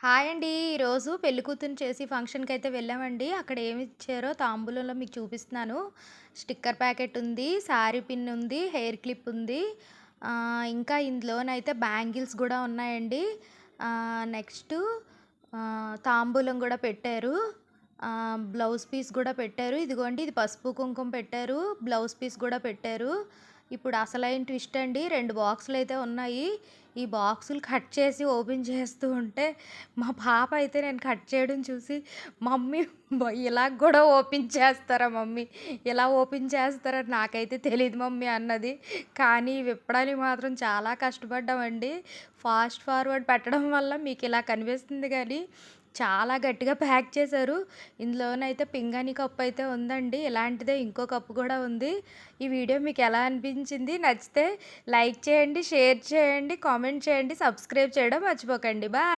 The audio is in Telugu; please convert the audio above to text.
హాయ్ అండి. ఈరోజు పెళ్ళికూతురిని చేసి ఫంక్షన్‌కైతే వెళ్ళామండి. అక్కడ ఏమి ఇచ్చారో తాంబూలంలో మీకు చూపిస్తున్నాను. స్టిక్కర్ ప్యాకెట్ ఉంది, శారీ పిన్ ఉంది, హెయిర్ క్లిప్ ఉంది. ఇంకా ఇందులోనైతే బ్యాంగిల్స్ గూడా ఉన్నాయండి. నెక్స్టు తాంబూలం గూడా పెట్టారు. బ్లౌజ్ పీస్ గూడా పెట్టారు. ఇదిగోండి ఇది పసుపు, కుంకుమ పెట్టారు. బ్లౌజ్ పీస్ గూడా పెట్టారు. ఇప్పుడు అసలైన ట్విస్ట్ అండి. 2 బాక్సులైతే ఉన్నాయి. ఈ బాక్సులు కట్ చేసి ఓపెన్ చేస్తూ ఉంటే మా పాప అయితే నేను కట్ చేయడం చూసి, "మమ్మీ ఇలాగ గూడా ఓపెన్ చేస్తారా మమ్మీ? ఇలా ఓపెన్ చేస్తారా? నాకైతే తెలీదు మమ్మీ" అన్నది. కానీ విప్పడానికి మాత్రం చాలా కష్టపడ్డామండి. ఫాస్ట్ ఫార్వర్డ్ పెట్టడం వల్ల మీకిలా కనిపిస్తుంది గానీ, చాలా గట్టిగా ప్యాక్ చేశారు. ఇందులోనైతే పింగాణీ కప్ అయితే ఉందండి. ఇలాంటిదే ఇంకో కప్ గూడా ఉంది. ఈ వీడియో మీకెలా అనిపించింది? నచ్చితే లైక్ చేయండి, షేర్ చేయండి, కామెంట్ చేయండి, సబ్స్క్రైబ్ చేయడం మర్చిపోకండి. బాయ్.